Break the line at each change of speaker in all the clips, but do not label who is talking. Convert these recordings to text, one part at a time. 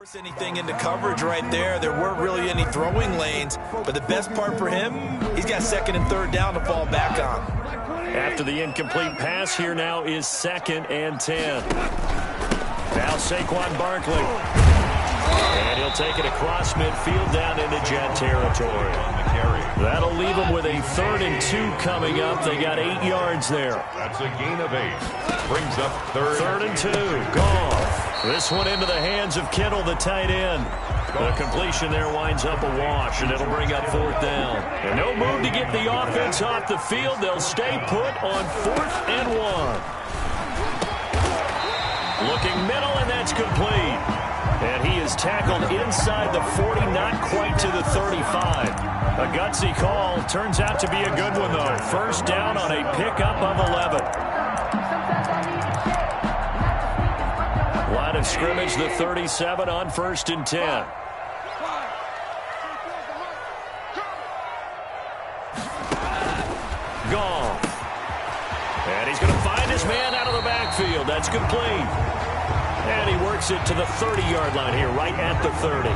Force anything into coverage right there. There weren't really any throwing lanes, but the best part for him, he's got second and third down to fall back on.
After the incomplete pass, here now is 2nd and 10. Now Saquon Barkley. And he'll take it across midfield down into Jet territory. That'll leave them with a 3rd and 2 coming up. They got 8 yards there.
That's a gain of 8. Brings up
3rd and 2. Goff. This one into the hands of Kittle, the tight end. The completion there winds up a wash, and it'll bring up 4th down. And no move to get the offense off the field. They'll stay put on 4th and 1. Looking middle, and that's complete. And he is tackled inside the 40, not quite to the 35. A gutsy call. Turns out to be a good one, though. 1st down on a pickup of 11. Line of scrimmage, the 37 on 1st and 10. Goff. And he's going to find his man out of the backfield. That's complete. And he works it to the 30-yard line here, right at the 30.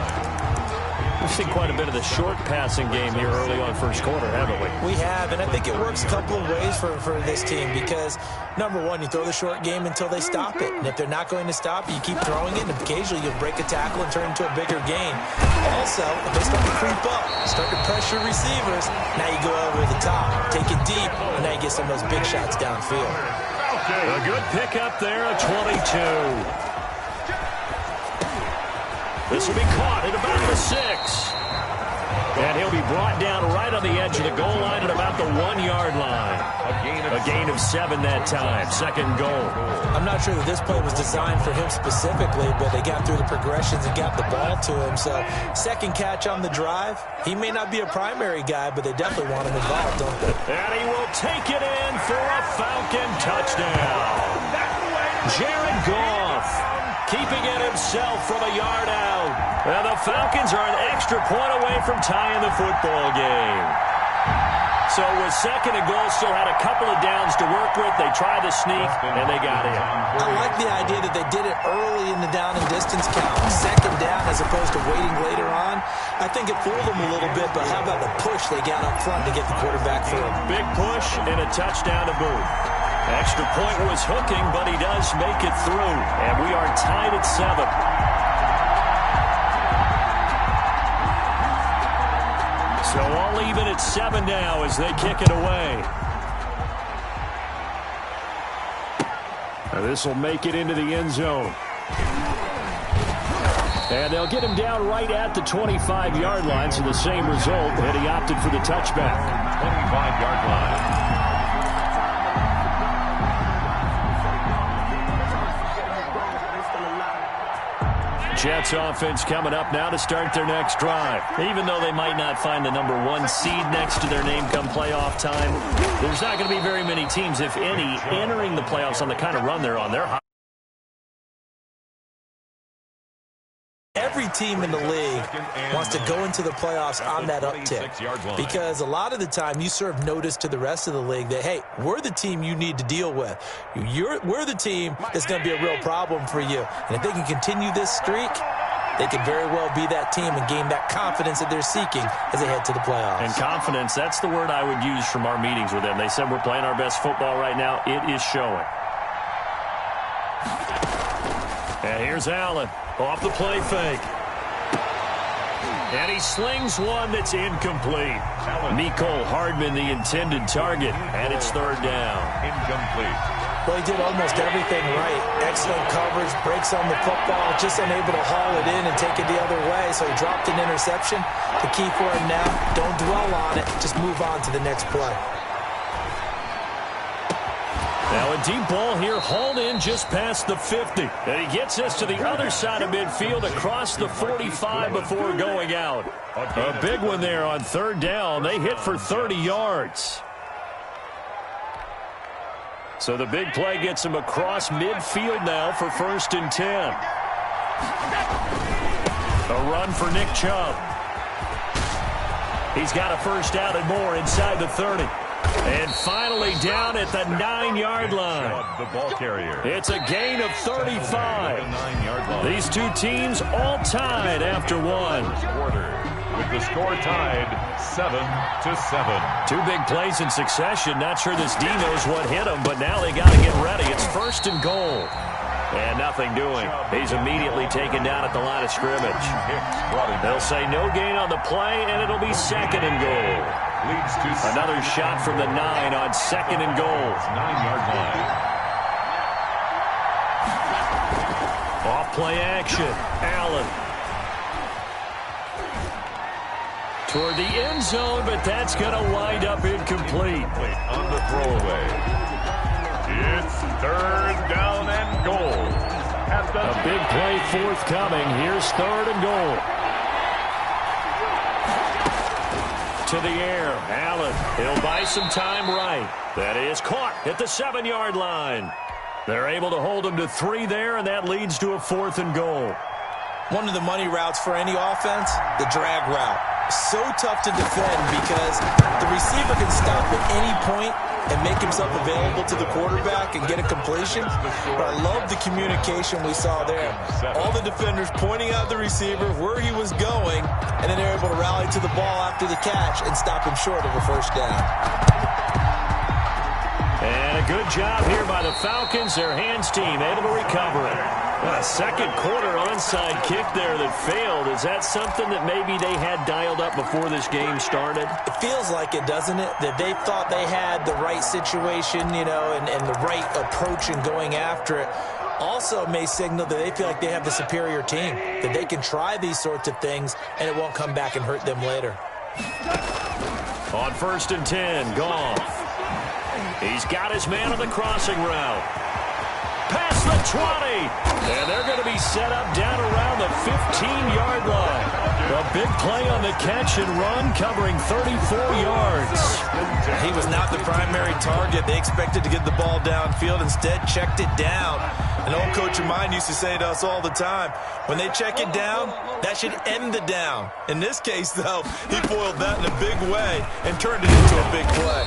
We've seen quite a bit of the short passing game here early on first quarter, haven't we?
We have, and I think it works a couple of ways for this team because, number one, you throw the short game until they stop it. And if they're not going to stop, you keep throwing it, and occasionally you'll break a tackle and turn into a bigger gain. Also, if they start to creep up, start to pressure receivers, now you go over the top, take it deep, and now you get some of those big shots downfield.
A good pickup there, a 22. This will be caught at about the 6. And he'll be brought down right on the edge of the goal line at about the 1-yard line. A gain of 7 that time. 2nd goal.
I'm not sure that this play was designed for him specifically, but they got through the progressions and got the ball to him. So 2nd catch on the drive. He may not be a primary guy, but they definitely want him involved, don't they?
And he will take it in for a Falcon touchdown. Jared Goff. Keeping it himself from a yard out. And the Falcons are an extra point away from tying the football game. So with 2nd and goal, still had a couple of downs to work with. They tried the sneak, and they got in.
I like the idea that they did it early in the down and distance count. 2nd down as opposed to waiting later on. I think it fooled them a little bit, but how about the push they got up front to get the quarterback through?
Big push and a touchdown to boot. Extra point was hooking, but he does make it through. And we are tied at 7. So all even at 7 now as they kick it away. This will make it into the end zone. And they'll get him down right at the 25-yard line, so the same result, and he opted for the touchback.
25-yard line.
Jets offense coming up now to start their next drive. Even though they might not find the number 1 seed next to their name come playoff time, there's not going to be very many teams, if any, entering the playoffs on the kind of run they're on.
Every team in the league wants to go into the playoffs on that uptick because a lot of the time you serve notice to the rest of the league that, hey, we're the team you need to deal with. We're the team that's going to be a real problem for you. And if they can continue this streak, they could very well be that team and gain that confidence that they're seeking as they head to the playoffs.
And confidence, that's the word I would use from our meetings with them. They said we're playing our best football right now. It is showing. And here's Allen. Off the play fake. And he slings one that's incomplete. Mecole Hardman, the intended target, and it's 3rd down.
Incomplete.
Well, he did almost everything right. Excellent coverage, breaks on the football, just unable to haul it in and take it the other way. So he dropped an interception. The key for him now, don't dwell on it. Just move on to the next play.
Now a deep ball here, hauled in just past the 50. And he gets us to the other side of midfield across the 45 before going out. A big one there on 3rd down. They hit for 30 yards. So the big play gets him across midfield now for 1st and 10. A run for Nick Chubb. He's got a 1st down and more inside the 30. And finally down at the 9-yard line.
The ball carrier.
It's a gain of 35. These two teams all tied after one.
With the score tied 7-7.
Two big plays in succession. Not sure this D knows what hit him, but now they got to get ready. It's 1st and goal. And nothing doing. He's immediately taken down at the line of scrimmage. They'll say no gain on the play, and it'll be 2nd and goal. Another shot from the 9 on 2nd and goal.
9-yard line.
Off play action. Allen. Toward the end zone, but that's going to wind up incomplete.
On the throwaway. It's 3rd down and goal.
A big play forthcoming. Here's 3rd and goal. To the air. Allen. He'll buy some time right. That is caught at the 7-yard line. They're able to hold him to 3 there, and that leads to a 4th and goal.
One of the money routes for any offense, the drag route. So tough to defend because the receiver can stop at any point and make himself available to the quarterback and get a completion. But I love the communication we saw there. All the defenders pointing out the receiver where he was going, and then they're able to rally to the ball after the catch and stop him short of a 1st down.
And a good job here by the Falcons. Their hands team able to recover it. A 2nd quarter onside kick there that failed. Is that something that maybe they had dialed up before this game started?
It feels like it, doesn't it? That they thought they had the right situation, you know, and the right approach in going after it. Also may signal that they feel like they have the superior team, that they can try these sorts of things and it won't come back and hurt them later.
On 1st and 10, Goff. He's got his man on the crossing route. Past the 20. And they're going to be set up down around the 15-yard line. A big play on the catch and run, covering 34 yards.
He was not the primary target. They expected to get the ball downfield. Instead, checked it down. An old coach of mine used to say to us all the time, when they check it down, that should end the down. In this case, though, he foiled that in a big way and turned it into a big play.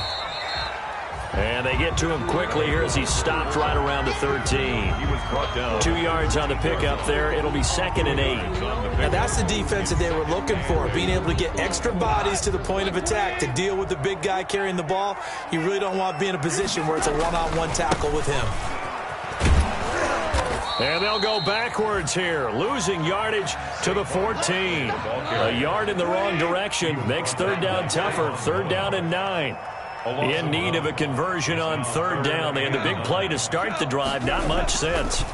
And they get to him quickly here as he stopped right around the 13.
He was brought down.
2 yards on the pickup there. It'll be 2nd and 8.
And that's the defense that they were looking for, being able to get extra bodies to the point of attack to deal with the big guy carrying the ball. You really don't want to be in a position where it's a one-on-one tackle with him.
And they'll go backwards here, losing yardage to the 14. A yard in the wrong direction makes 3rd down tougher. 3rd down and 9. In need of a conversion on 3rd down. They had the big play to start the drive. Not much sense.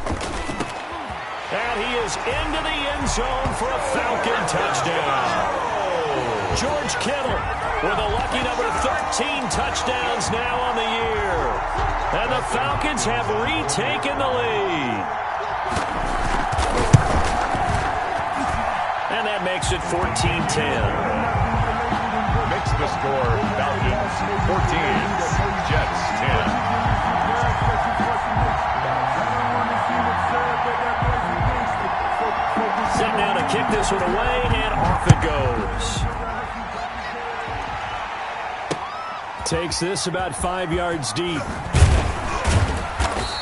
And he is into the end zone for a Falcon touchdown. George Kittle with a lucky number 13 touchdowns now on the year. And the Falcons have retaken the lead. And that makes it 14-10.
The score, Falcons 14, Jets 10.
Set now to kick this one away, and off it goes. Takes this about 5 yards deep.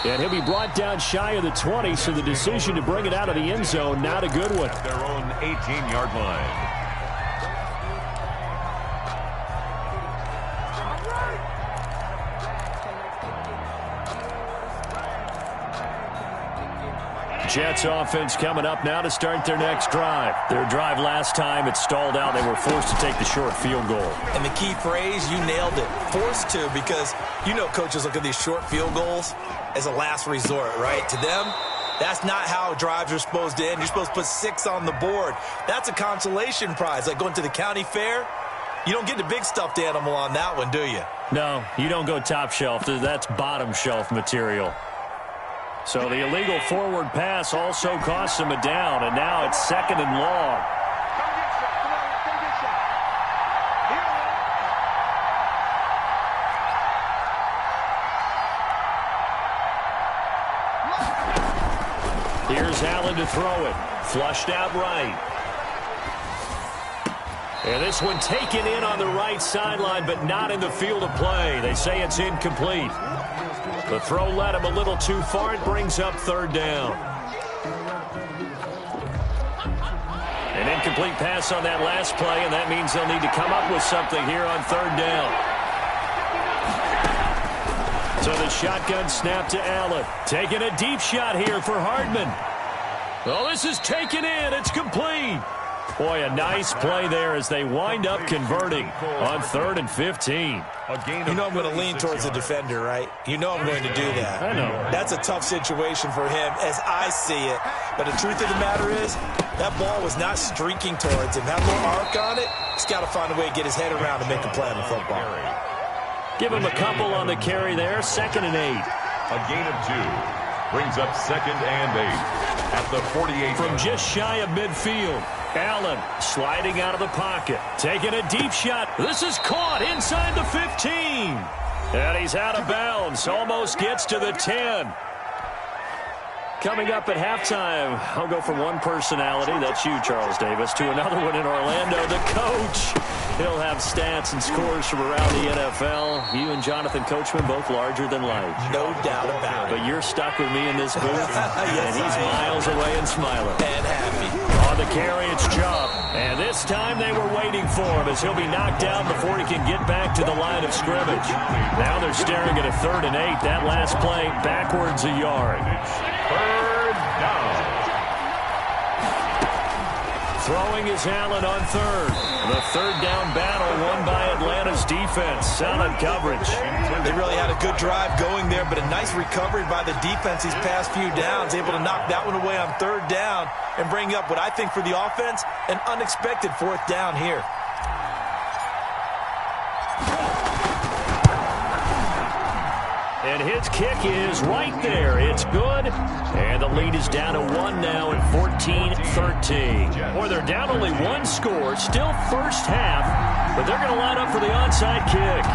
And he'll be brought down shy of the 20, so the decision to bring it out of the end zone, not a good one.
At their own 18-yard line.
Jets offense coming up now to start their next drive. Their drive last time, it stalled out. They were forced to take the short field goal.
And the key phrase, you nailed it. Forced to, because you know coaches look at these short field goals as a last resort, right? To them, that's not how drives are supposed to end. You're supposed to put 6 on the board. That's a consolation prize, like going to the county fair. You don't get the big stuffed animal on that one, do you?
No, you don't go top shelf. That's bottom shelf material. So the illegal forward pass also costs him a down, and now it's 2nd and long. Here's Allen to throw it. Flushed out right. And this one taken in on the right sideline, but not in the field of play. They say it's incomplete. The throw led him a little too far. It brings up third down. An incomplete pass on that last play, and that means they'll need to come up with something here on third down. So the shotgun snap to Allen. Taking a deep shot here for Hardman. Oh, this is taken in. It's complete. Boy, a nice play there as they wind up converting on 3rd and 15.
You know I'm going to lean towards the defender, right? You know I'm going to do that.
I know.
That's a tough situation for him as I see it. But the truth of the matter is, that ball was not streaking towards him. Had a little arc on it. He's got to find a way to get his head around and make a play on the football.
Give him a couple on the carry there. 2nd and 8.
A gain of 2. Brings up 2nd and 8 at the 48.
From just shy of midfield. Allen sliding out of the pocket. Taking a deep shot. This is caught inside the 15. And he's out of bounds. Almost gets to the 10. Coming up at halftime, I'll go from one personality, that's you, Charles Davis, to another one in Orlando, the coach. He'll have stats and scores from around the NFL. You and Jonathan Coachman both larger than life.
No doubt about it.
But you're stuck with me in this booth,
Yes,
and he's miles away and smiling.
And happy.
On the carry, it's Chubb. And this time they were waiting for him as he'll be knocked down before he can get back to the line of scrimmage. Now they're staring at a 3rd and 8. That last play, backwards a yard.
3rd down.
Throwing is Allen on 3rd. The 3rd down battle won by Atlanta's defense. Solid coverage.
They really had a good drive going there, but a nice recovery by the defense these past few downs. Able to knock that one away on 3rd down and bring up what I think for the offense, an unexpected 4th down here.
And his kick is right there. It's good. And the lead is down to 1 now at 14-13. Boy, they're down only 1 score. Still first half. But they're going to line up for the onside kick.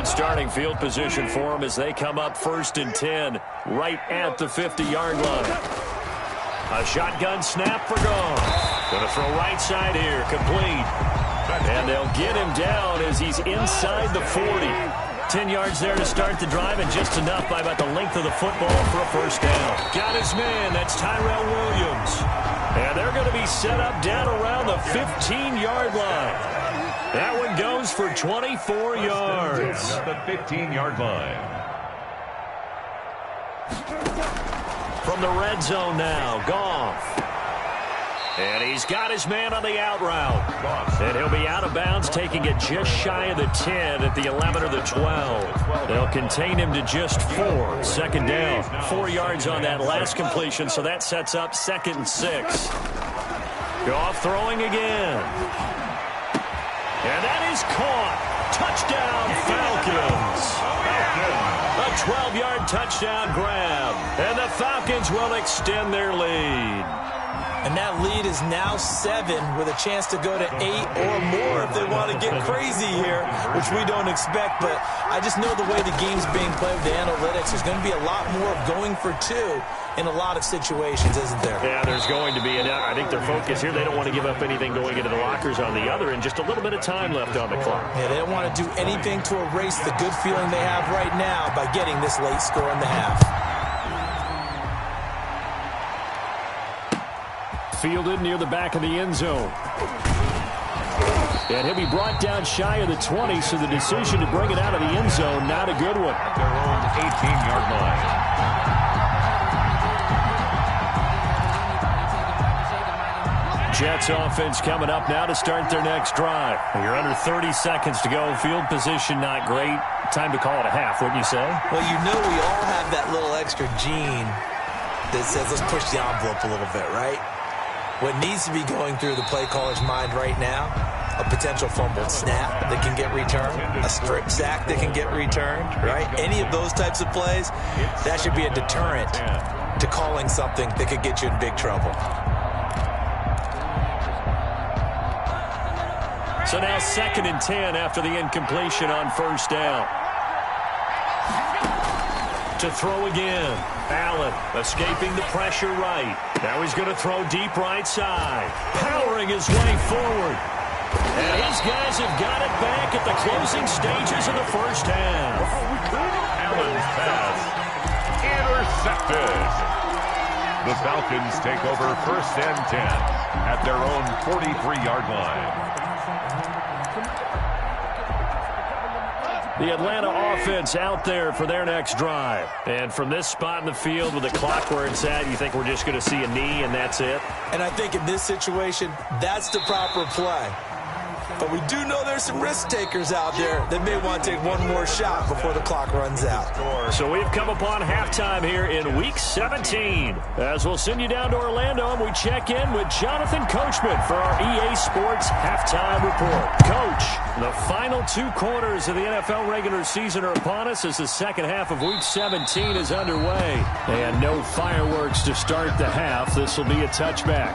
Starting field position for them as they come up 1st and 10 right at the 50-yard line. A shotgun snap for Goff. Going to throw right side here, complete. And they'll get him down as he's inside the 40. 10 yards there to start the drive, and just enough by about the length of the football for a first down. Got his man, that's Tyrell Williams. And they're going to be set up down around the 15-yard line. That one goes for 24 yards.
At the 15-yard line.
From the red zone now, Goff. And he's got his man on the out route. And he'll be out of bounds, taking it just shy of the 10 at the 11 or the 12. They'll contain him to just 4. 2nd down. 4 yards on that last completion, so that sets up 2nd and 6. Goff throwing again. And that is caught. Touchdown, Falcons. A 12-yard touchdown grab. And the Falcons will extend their lead.
And that lead is now 7 with a chance to go to 8 or more if they want to get crazy here, which we don't expect. But I just know the way the game's being played with the analytics, there's going to be a lot more of going for 2 in a lot of situations, isn't there?
Yeah, there's going to be. And I think their focus here, they don't want to give up anything going into the lockers on the other, and just a little bit of time left on the clock.
Yeah, they don't want to do anything to erase the good feeling they have right now by getting this late score in the half.
Fielded near the back of the end zone. And he'll be brought down shy of the 20, so the decision to bring it out of the end zone, not a good one.
At their own 18-yard line.
Jets offense coming up now to start their next drive. You're under 30 seconds to go. Field position not great. Time to call it a half, wouldn't you say?
Well, you know we all have that little extra gene that says let's push the envelope a little bit, right? What needs to be going through the play caller's mind right now, a potential fumbled snap that can get returned, a strip sack that can get returned, right? Any of those types of plays, that should be a deterrent to calling something that could get you in big trouble.
So now 2nd and 10 after the incompletion on first down. To throw again. Allen escaping the pressure right. Now he's going to throw deep right side. Powering his way forward. And his guys have got it back at the closing stages of the first half.
Allen's pass intercepted. The Falcons take over 1st and 10 at their own 43-yard line.
The Atlanta offense out there for their next drive. And from this spot in the field with the clock where it's at, you think we're just going to see a knee and that's it?
And I think in this situation, that's the proper play. But we do know there's some risk takers out there that may want to take one more shot before the clock runs out.
So we've come upon halftime here in Week 17. As we'll send you down to Orlando and we check in with Jonathan Coachman for our EA Sports Halftime Report. Coach, the final 2 quarters of the NFL regular season are upon us as the second half of Week 17 is underway. And no fireworks to start the half. This will be a touchback.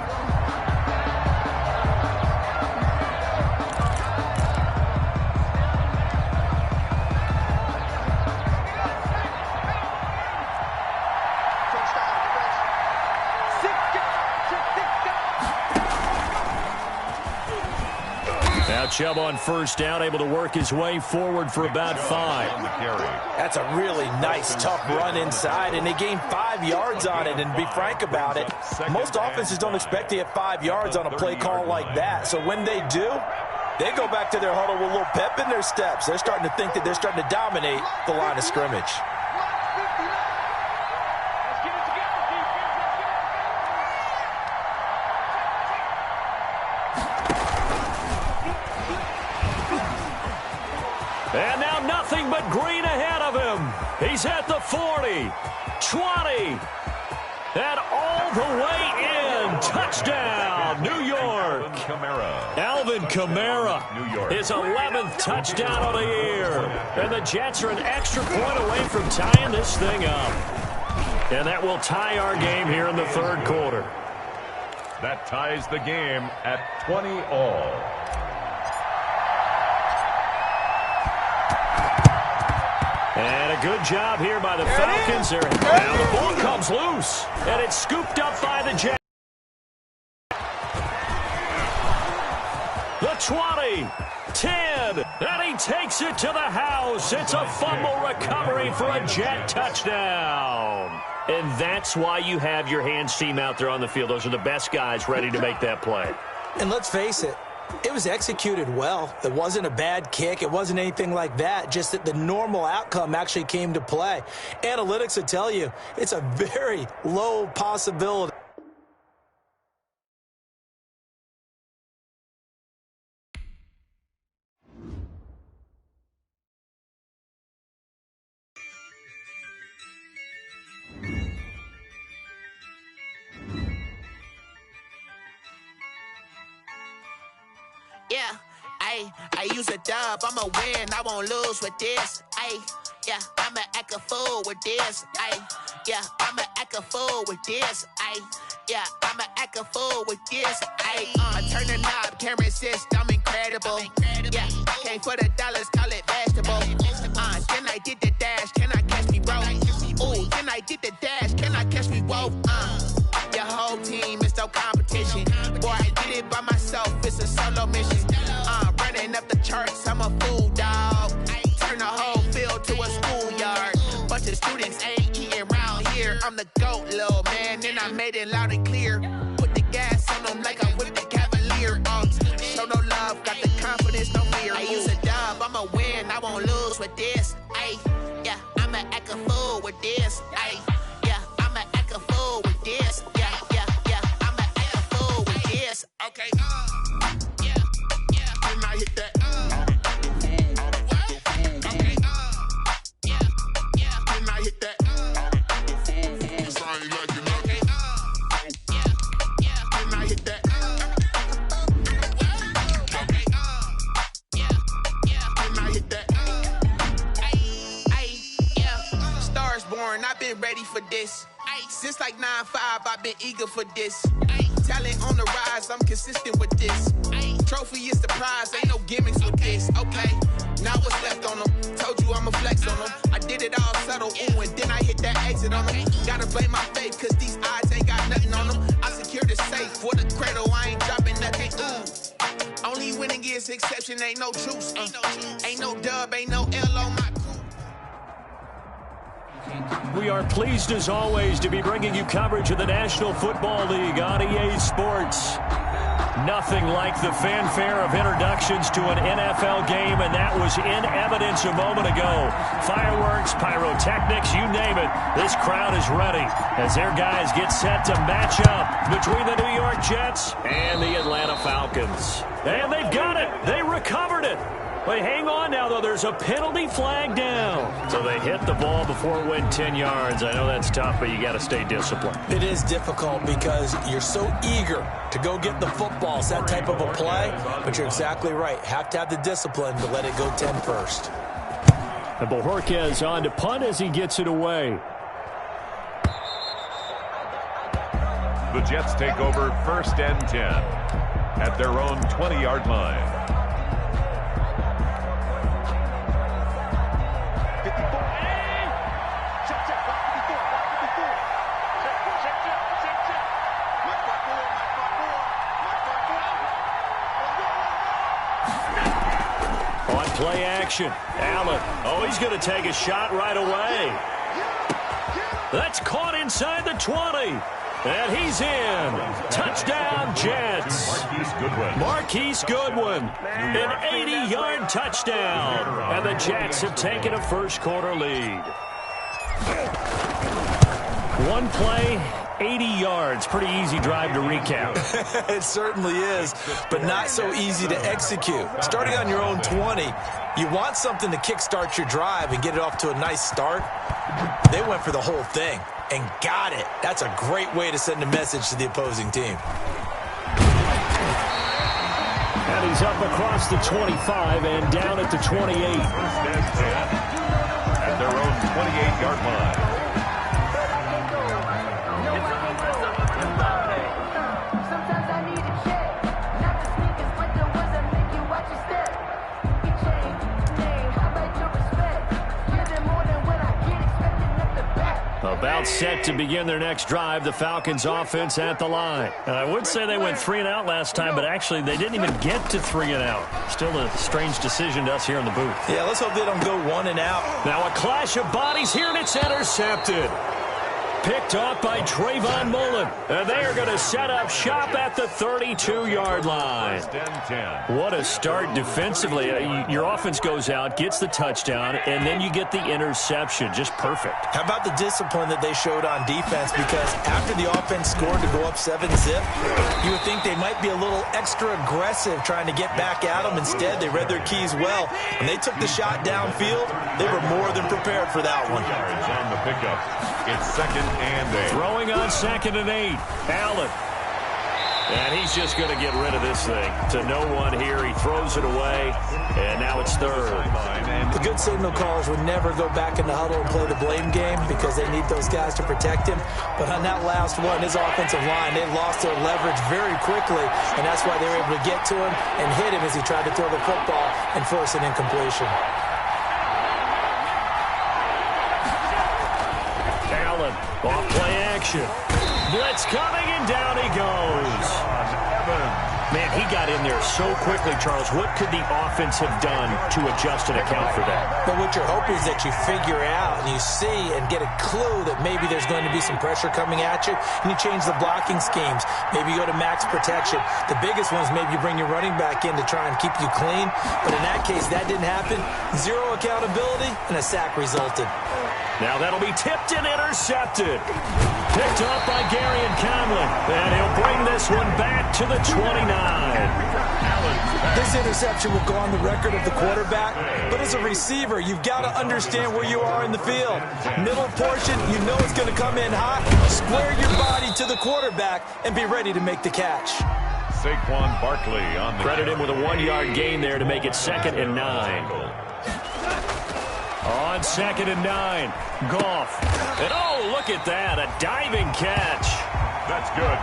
Chubb on first down, able to work his way forward for about 5.
That's a really nice, tough run inside, and they gained 5 yards on it. And be frank about it, most offenses don't expect to get 5 yards on a play call like that. So when they do, they go back to their huddle with a little pep in their steps. They're starting to think that they're starting to dominate the line of scrimmage.
And now nothing but green ahead of him. He's at the 40, 20, and all the way in. Touchdown, New York. Alvin Kamara, his 11th touchdown of the year. And the Jets are an extra point away from tying this thing up. And that will tie our game here in the 3rd quarter.
That ties the game at 20-all.
And a good job here by the Falcons. Now the ball comes loose, and it's scooped up by the Jets. The 20, 10, and he takes it to the house. It's a fumble recovery for a Jet touchdown. And that's why you have your hands team out there on the field. Those are the best guys ready to make that play.
And let's face it, it was executed well. It wasn't a bad kick. It wasn't anything like that. Just that the normal outcome actually came to play. Analytics will tell you it's a very low possibility.
Yeah, I use a dub, I'ma win, I won't lose with this. Yeah, I'ma act a fool with this. Yeah, I'ma act a fool with this. Yeah, I'ma act a fool with this. I turn the knob, can't resist, I'm incredible. Yeah, came for the dollars, call it vegetable. Then I did the dash, can I catch me, bro? Ooh, then I did the dash, can I catch me, whoa? Your whole team is no competition. Boy, I did it by myself, it's a solo mission. Running up the charts, I'm a fool, dog. Turn the whole field to a schoolyard. Bunch of students ain't eating around here. I'm the GOAT, little man, and I made it loud and clear. Put the gas on them like I'm with the Cavalier. Show no love, got the confidence, no fear. I use a dub, I'ma win, I won't lose with this. Yeah, I'ma act a fool with this. Yeah, I'ma act a fool with this. Yeah, I'ma act a fool with this. Okay. Then I hit that. Okay. Then I hit that. Cause I ain't like it. Okay. Then I hit that. Okay. Then I hit that. Yeah. Stars born, I've been ready for this. Since like 9-5, I've been eager for this. Talent on the rise, I'm consistent with this. Trophy is the prize, ain't no gimmicks with this, okay? Now what's left on them? Told you I'ma flex on them. I did it all subtle, ooh, and then I hit that exit on them. Gotta blame my faith, cause these odds ain't got nothing on them. I secured the safe for the cradle, I ain't dropping nothing, ooh. Only winning is exception, ain't no truce. Ain't no dub, ain't no L on my crew.
We are pleased as always to be bringing you coverage of the National Football League on EA Sports. Nothing like the fanfare of introductions to an NFL game, and that was in evidence a moment ago. Fireworks, pyrotechnics, you name it. This crowd is ready as their guys get set to match up between the New York Jets and the Atlanta Falcons. And they've got it. They recovered it. But hang on now, though. There's a penalty flag down. So they hit the ball before it went 10 yards. I know that's tough, but you got to stay disciplined.
It is difficult because you're so eager to go get the football. It's that type of a play, but you're exactly right. Have to have the discipline to let it go 10 first.
And Bojorquez on to punt as he gets it away.
The Jets take over 1st and 10 at their own 20-yard line.
Play action. Allen. Oh, he's going to take a shot right away. That's caught inside the 20. And he's in. Touchdown, Jets. Marquise Goodwin. An 80-yard touchdown. And the Jets have taken a first-quarter lead. One play, 80 yards. Pretty easy drive to recap.
It certainly is, but not so easy to execute. Starting on your own 20, you want something to kickstart your drive and get it off to a nice start. They went for the whole thing and got it. That's a great way to send a message to the opposing team.
And he's up across the 25 and down at the 28.
1st and 10 at their own 28-yard line.
About set to begin their next drive, the Falcons offense at the line. And I would say they went 3 and out last time, but actually they didn't even get to 3 and out. Still a strange decision to us here in the booth.
Yeah, let's hope they don't go 1 and out.
Now a clash of bodies here, and it's intercepted. Picked off by Trayvon Mullen. And they are going to set up shop at the 32-yard line. What a start defensively. Your offense goes out, gets the touchdown, and then you get the interception. Just perfect.
How about the discipline that they showed on defense? Because after the offense scored to go up 7-zip, you would think they might be a little extra aggressive trying to get back at them. Instead, they read their keys well. When they took the shot downfield, they were more than prepared for that one.
Yards on the pickup. It's 2nd and 8.
Throwing on 2nd and 8. Allen. And he's just going to get rid of this thing. To no one here. He throws it away. And now it's 3rd.
The good signal callers would never go back in the huddle and play the blame game because they need those guys to protect him. But on that last one, his offensive line, they lost their leverage very quickly. And that's why they were able to get to him and hit him as he tried to throw the football and force an incompletion.
Off play action. Blitz coming, and down he goes. Man, he got in there so quickly, Charles. What could the offense have done to adjust and account for that?
But what you're hoping is that you figure out and you see and get a clue that maybe there's going to be some pressure coming at you, and you change the blocking schemes. Maybe you go to max protection. The biggest one is maybe you bring your running back in to try and keep you clean. But in that case, that didn't happen. 0 accountability, and a sack resulted.
Now that'll be tipped and intercepted. Picked up by Garyon Conlon. And he'll bring this one back to the 29.
This interception will go on the record of the quarterback, but as a receiver, you've got to understand where you are in the field. Middle portion, you know it's going to come in hot. Square your body to the quarterback and be ready to make the catch.
Saquon Barkley on the
credit him with a 1-yard gain there to make it 2nd and 9. On 2nd and 9, Goff. And oh, look at that, a diving catch.
That's good.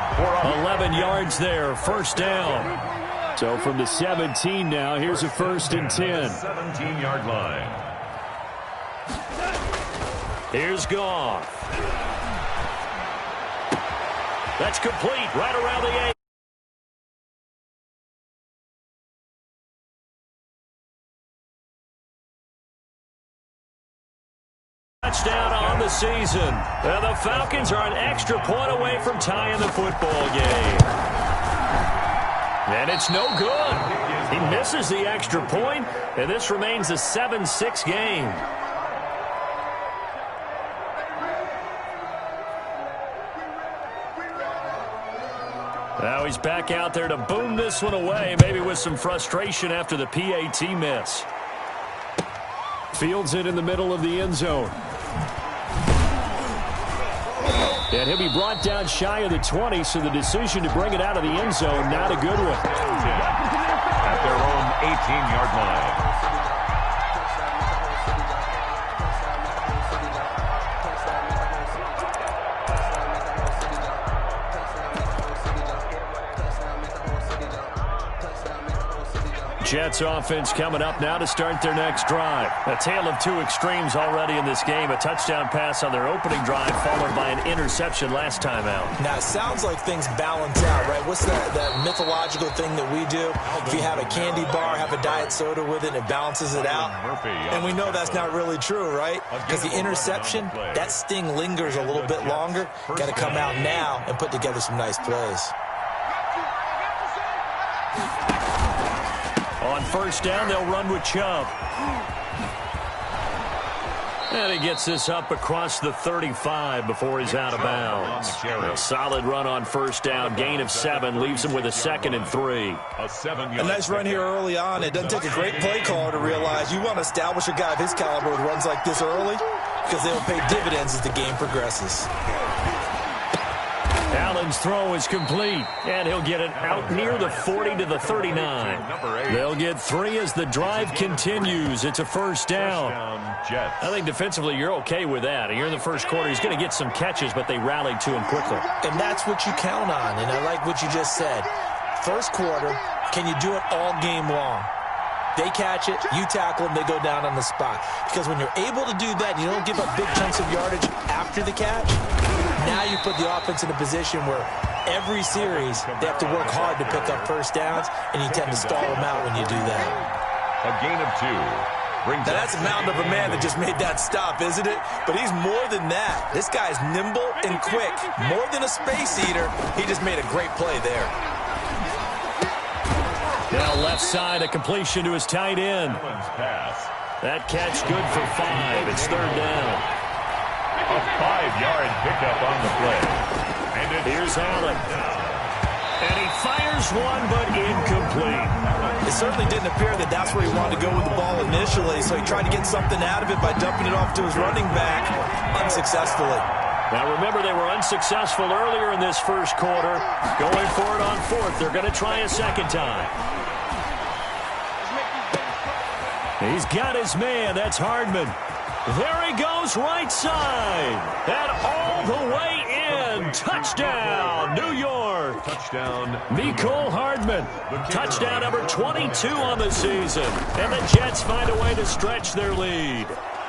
11 yards there, 1st down. So from the 17 now, here's a 1st and 10.
17-yard line.
Here's Goff. That's complete right around the 8. Touchdown on the season. And the Falcons are an extra point away from tying the football game. And it's no good. He misses the extra point, and this remains a 7-6 game. Now he's back out there to boom this one away, maybe with some frustration after the PAT miss. Fields it in the middle of the end zone. And he'll be brought down shy of the 20, so the decision to bring it out of the end zone, not a good one.
At their own 18-yard line.
Jets offense coming up now to start their next drive. A tale of two extremes already in this game. A touchdown pass on their opening drive followed by an interception last time out.
Now, it sounds like things balance out, right? What's that mythological thing that we do? If you have a candy bar, have a diet soda with it, it balances it out. And we know that's not really true, right? Because the interception, that sting lingers a little bit longer. Got to come out now and put together some nice plays.
On 1st down, they'll run with Chubb. And he gets this up across the 35 before he's out of bounds. A solid run on 1st down. Gain of 7 leaves him with a 2nd and 3.
A nice run here early on. It doesn't take a great play caller to realize you want to establish a guy of his caliber with runs like this early because they'll pay dividends as the game progresses.
Allen's throw is complete, and he'll get it out near the 40 to the 39. They'll get 3 as the drive continues. It's a 1st down. I think defensively you're okay with that. Here in the first quarter, he's going to get some catches, but they rallied to him quickly.
And that's what you count on, and I like what you just said. First quarter, can you do it all game long? They catch it, you tackle them, they go down on the spot. Because when you're able to do that, you don't give up big chunks of yardage after the catch. Now you put the offense in a position where every series they have to work hard to pick up 1st downs, and you tend to stall them out when you do that.
A gain of 2.
Now that's a mountain of a man that just made that stop, isn't it? But he's more than that. This guy's nimble and quick. More than a space eater, he just made a great play there.
Now left side, a completion to his tight end. That catch good for 5. It's 3rd down.
A 5-yard pickup on the play. And
here's Allen. And he fires one, but incomplete.
It certainly didn't appear that that's where he wanted to go with the ball initially, so he tried to get something out of it by dumping it off to his running back unsuccessfully.
Now remember, they were unsuccessful earlier in this first quarter. Going for it on 4th. They're going to try a 2nd time. He's got his man. That's Hardman. There he goes, right side. And all the way in. Touchdown, New York.
Touchdown,
Mecole Hardman. Touchdown number 22 on the season. And the Jets find a way to stretch their lead.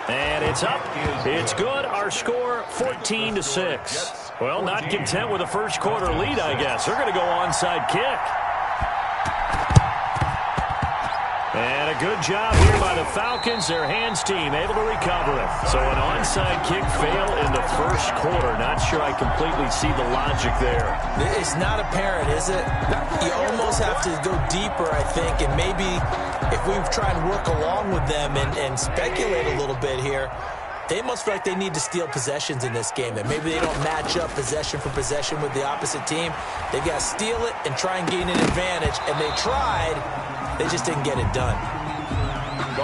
And it's up. It's good. Our score, 14-6. Well, not content with a first quarter lead, I guess. They're going to go onside kick. And a good job here by the Falcons. Their hands team able to recover it. So an onside kick fail in the first quarter. Not sure I completely see the logic there.
It's not apparent, is it? You almost have to go deeper, I think. And maybe if we try and work along with them and speculate a little bit here, they must feel like they need to steal possessions in this game. And maybe they don't match up possession for possession with the opposite team. They've got to steal it and try and gain an advantage. And they tried. They just didn't get it done.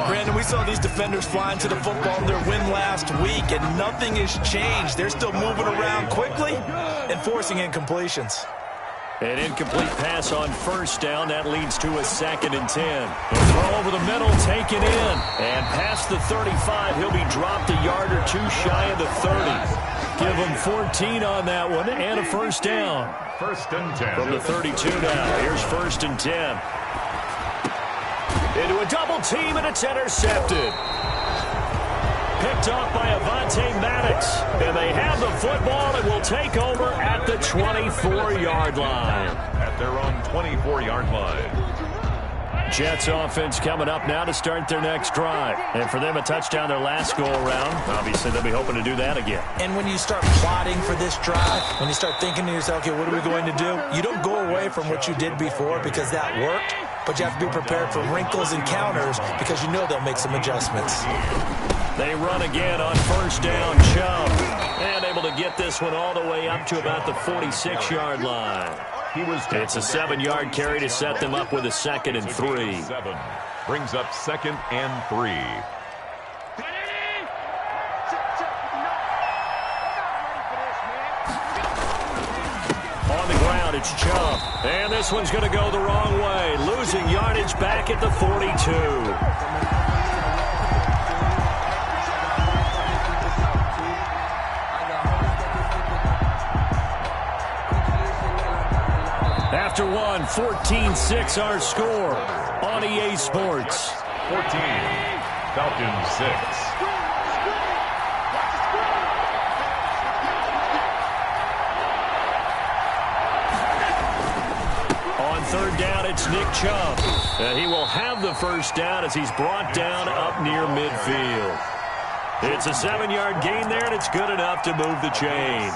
Brandon, we saw these defenders flying to the football in their win last week, and nothing has changed. They're still moving around quickly and forcing incompletions.
An incomplete pass on 1st down. That leads to a 2nd and 10. The throw over the middle, taken in. And past the 35, he'll be dropped a yard or 2 shy of the 30. Give them 14 on that one and a first down.
First and 10.
From the 32 now. Here's first and 10. Into a double team, and it's intercepted. Picked off by Avonte Maddox. And they have the football and will take over at the 24-yard line.
At their own 24-yard line.
Jets offense coming up now to start their next drive. And for them, a touchdown their last go-around. Obviously, they'll be hoping to do that again.
And when you start plotting for this drive, when you start thinking to yourself, okay, what are we going to do? You don't go away from what you did before because that worked, but you have to be prepared for wrinkles and counters because you know they'll make some adjustments.
They run again on first down, Chubb. And able to get this one all the way up to about the 46-yard line. It's a 7-yard carry to set them up with a 2nd and 3.
Brings up 2nd and 3.
On the ground, it's Chubb. And this one's going to go the wrong way. Losing yardage back at the 42. After one, 14-6 our score on EA Sports.
14, Falcons 6.
On third down, it's Nick Chubb. And he will have the first down as he's brought down up near midfield. It's a 7-yard gain there, and it's good enough to move the chains.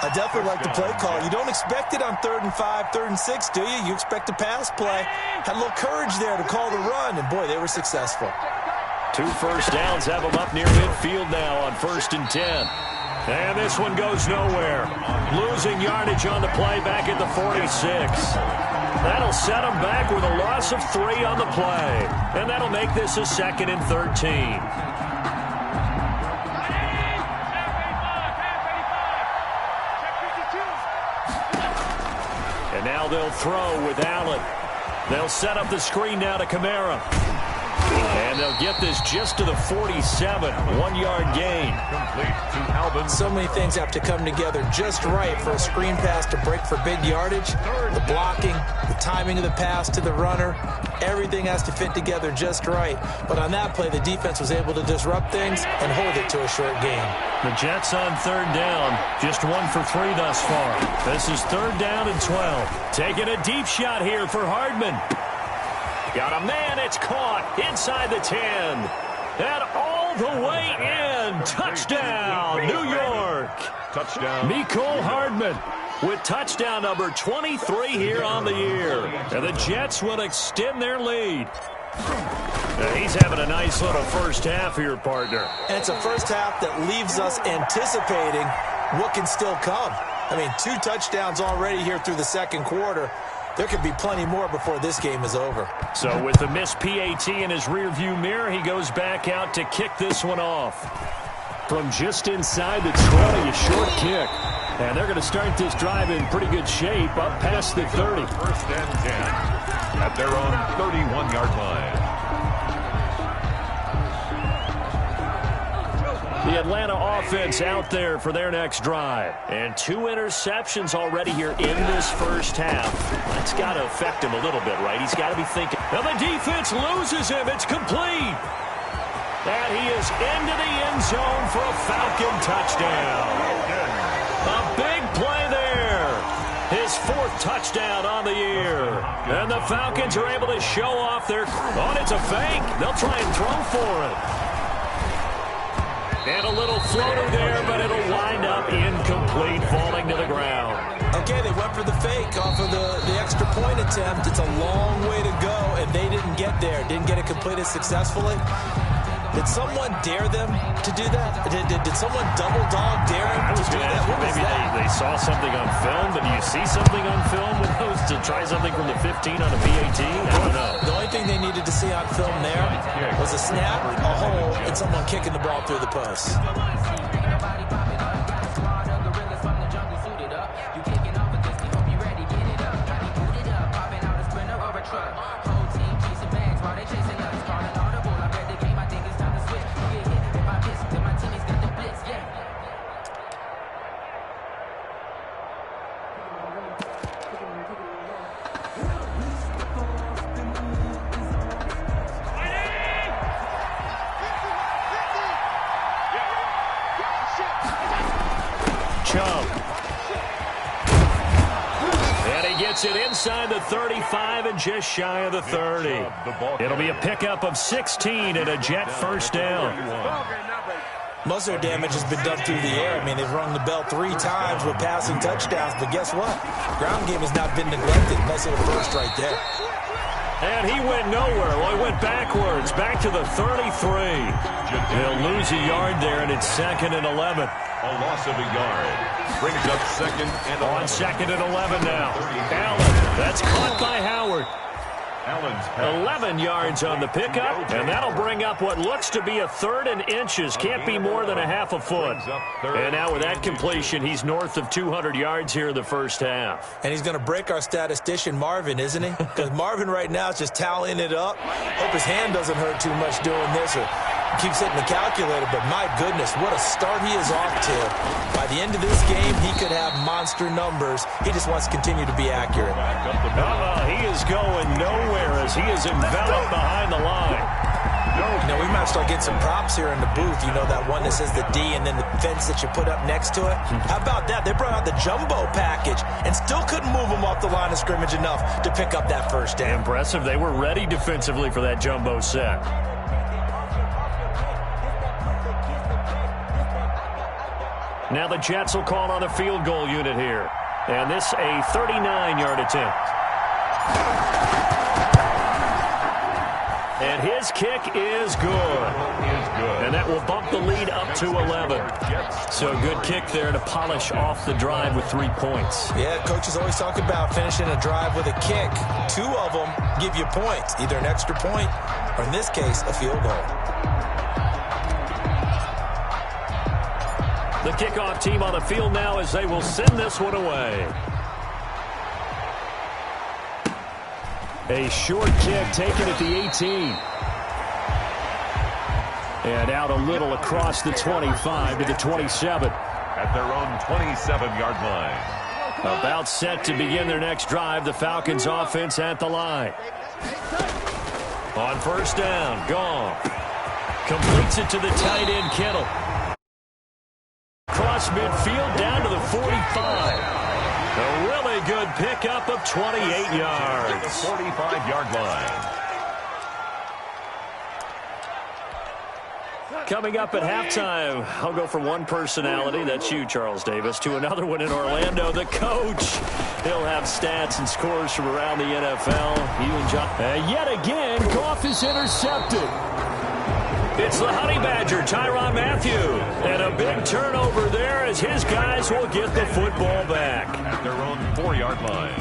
I definitely like the play call. You don't expect it on 3rd and 5, 3rd and 6, do you? You expect a pass play. Had a little courage there to call the run, and boy, they were successful.
2 first downs have them up near midfield now on 1st and 10. And this one goes nowhere. Losing yardage on the play back at the 46. That'll set them back with a loss of 3 on the play. And that'll make this a 2nd and 13. And now they'll throw with Allen. They'll set up the screen now to Kamara. And they'll get this just to the 47. 1-yard gain.
Complete to Alvin.
So many things have to come together just right for a screen pass to break for big yardage. The blocking, the timing of the pass to the runner, everything has to fit together just right. But on that play, the defense was able to disrupt things and hold it to a short gain.
The Jets on 3rd down, just 1 for 3 thus far. This is 3rd down and 12. Taking a deep shot here for Hardman. Got a man, it's caught inside the 10. And all the way in. Touchdown, New York.
Touchdown.
Mecole Hardman with touchdown number 23 here on the year. And the Jets will extend their lead. He's having a nice little first half here, partner.
And it's a first half that leaves us anticipating what can still come. I mean, 2 touchdowns already here through the 2nd quarter. There could be plenty more before this game is over.
So with the missed PAT in his rearview mirror, he goes back out to kick this one off. From just inside the 20, a short kick. And they're going to start this drive in pretty good shape up past the 30.
1st and 10 at their own 31-yard line.
The Atlanta offense out there for their next drive. And 2 interceptions already here in this first half. That's got to affect him a little bit, right? He's got to be thinking. Now the defense loses him. It's complete. And he is into the end zone for a Falcon touchdown. A big play there. His 4th touchdown on the year. And the Falcons are able to show off their... Oh, it's a fake. They'll try and throw for it. And a little floater there, but it'll wind up incomplete, falling to the ground.
Okay, they went for the fake off of the extra point attempt. It's a long way to go, and they didn't get there. Didn't get it completed successfully. Did someone dare them to do that? Did someone double dog dare them to do that? What was
maybe
that?
They saw something on film, but do you see something on film with those to try something from the 15 on a PAT? I don't know.
The only thing they needed to see on film there was a snap, a hole, and someone kicking the ball through the post.
gets it inside the 35 and just shy of the 30. It'll be a pickup of 16 and a Jet first down.
Most of their damage has been done through the air. I mean, they've rung the bell 3 times with passing touchdowns, but guess what? Ground game has not been neglected. Nice little burst right there.
And he went nowhere. Well, he went backwards, back to the 33. They'll lose a yard there, and it's 2nd and 11.
A loss of a yard. Brings up 2nd and 11.
On 2nd and 11 now. Allen, that's caught by Howard. 11 yards on the pickup, and that'll bring up what looks to be a 3rd and inches. Can't be more than a half a foot. And now with that completion, he's north of 200 yards here in the first half.
And he's going to break our statistician, Marvin, isn't he? Because Marvin right now is just tallying it up. Hope his hand doesn't hurt too much doing this or keeps hitting the calculator, but my goodness, what a start he is off to. By the end of this game, he could have monster numbers. He just wants to continue to be accurate.
He is going nowhere as he is enveloped behind the line.
You know, we might start getting some props here in the booth. You know, that one that says the D and then the fence that you put up next to it? How about that? They brought out the jumbo package and still couldn't move them off the line of scrimmage enough to pick up that first down.
Impressive. They were ready defensively for that jumbo set. Now the Jets will call on the field goal unit here. And this a 39-yard attempt. And his kick is good. And that will bump the lead up to 11. So a good kick there to polish off the drive with 3 points.
Yeah, coaches always talk about finishing a drive with a kick. 2 of them give you points, either an extra point or, in this case, a field goal.
The kickoff team on the field now as they will send this one away. A short kick taken at the 18. And out a little across the 25 to the 27.
At their own 27-yard line.
About set to begin their next drive. The Falcons offense at the line. On first down, Goff completes it to the tight end, Kittle. Cross midfield down to the 45. A really good pickup of 28 yards.
At the 45-yard line.
Coming up at halftime, I'll go from one personality, that's you, Charles Davis, to another one in Orlando, the coach. He'll have stats and scores from around the NFL. Yet again, Goff is intercepted. It's the Honey Badger, Tyrann Mathieu. And a big turnover there as his guys will get the football back.
At their own 4-yard line.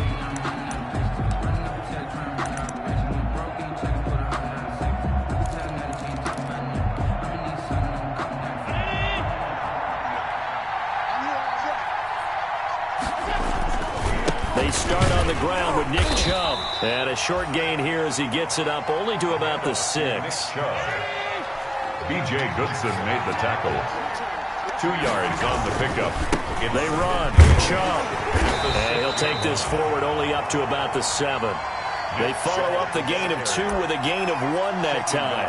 They start on the ground with Nick Chubb. And a short gain here as he gets it up only to about the 6.
B.J. Goodson made the tackle. 2 yards on the pickup.
They run. Chubb. And he'll take this forward only up to about the 7. They follow up the gain of 2 with a gain of 1 that time.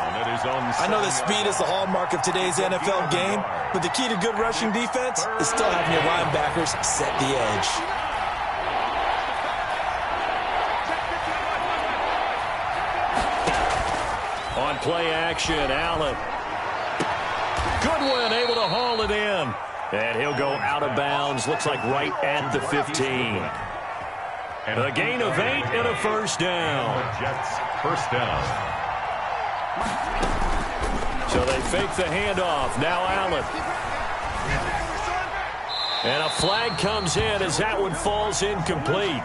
I know that speed is the hallmark of today's NFL game, but the key to good rushing defense is still having your linebackers set the edge.
On play action, Allen. Goodwin able to haul it in. And he'll go out of bounds. Looks like right at the 15. A gain of 8 and a first down.
Jets first down.
So they fake the handoff. Now Allen. And a flag comes in as that one falls incomplete.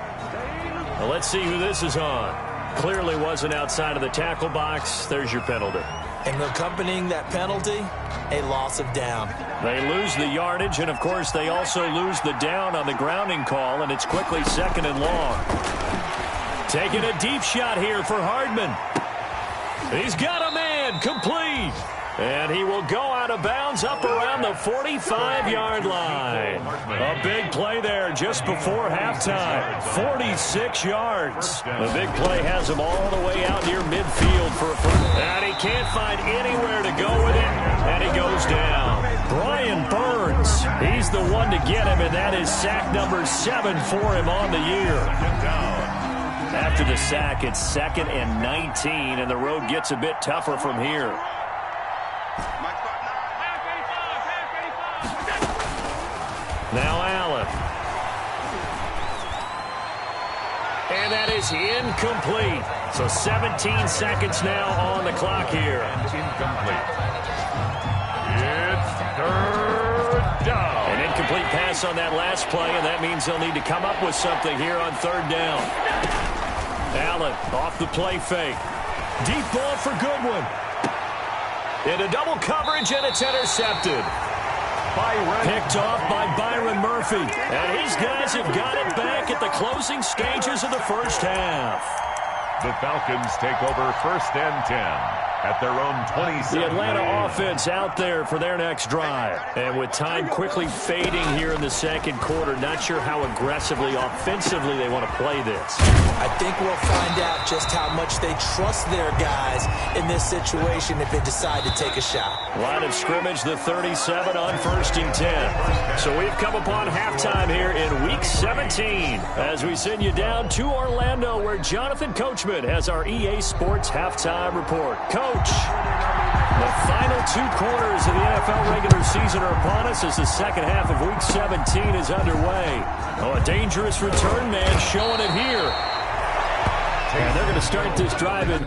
Well, let's see who this is on. Clearly wasn't outside of the tackle box. There's your penalty.
And accompanying that penalty, a loss of down.
They lose the yardage, and, of course, they also lose the down on the grounding call, and it's quickly 2nd and long. Taking a deep shot here for Hardman. He's got a man, complete. And he will go out of bounds up around the 45-yard line. A big play there just before halftime. 46 yards. The big play has him all the way out near midfield for a first. And he can't find anywhere to go with it. And he goes down. Brian Burns, he's the one to get him, and that is sack number 7 for him on the year. After the sack, it's 2nd and 19, and the road gets a bit tougher from here. Now Allen. And that is incomplete. So 17 seconds now on the clock here.
Incomplete. It's 3rd down.
An incomplete pass on that last play, and that means they'll need to come up with something here on 3rd down. Allen off the play fake. Deep ball for Goodwin. Into double coverage, and it's intercepted. Picked off by Byron Murphy. And his guys have got it back at the closing stages of the first half.
The Falcons take over 1st and 10 at their own 27.
The Atlanta offense out there for their next drive. And with time quickly fading here in the 2nd quarter, not sure how aggressively, offensively they want to play this.
I think we'll find out just how much they trust their guys in this situation if they decide to take a shot.
Line of scrimmage, the 37 on 1st and 10. So we've come upon halftime here in Week 17 as we send you down to Orlando where Jonathan Coachman has our EA Sports Halftime Report. Coach, the final 2 quarters of the NFL regular season are upon us as the 2nd half of Week 17 is underway. Oh, a dangerous return man showing it here. And they're going to start this drive in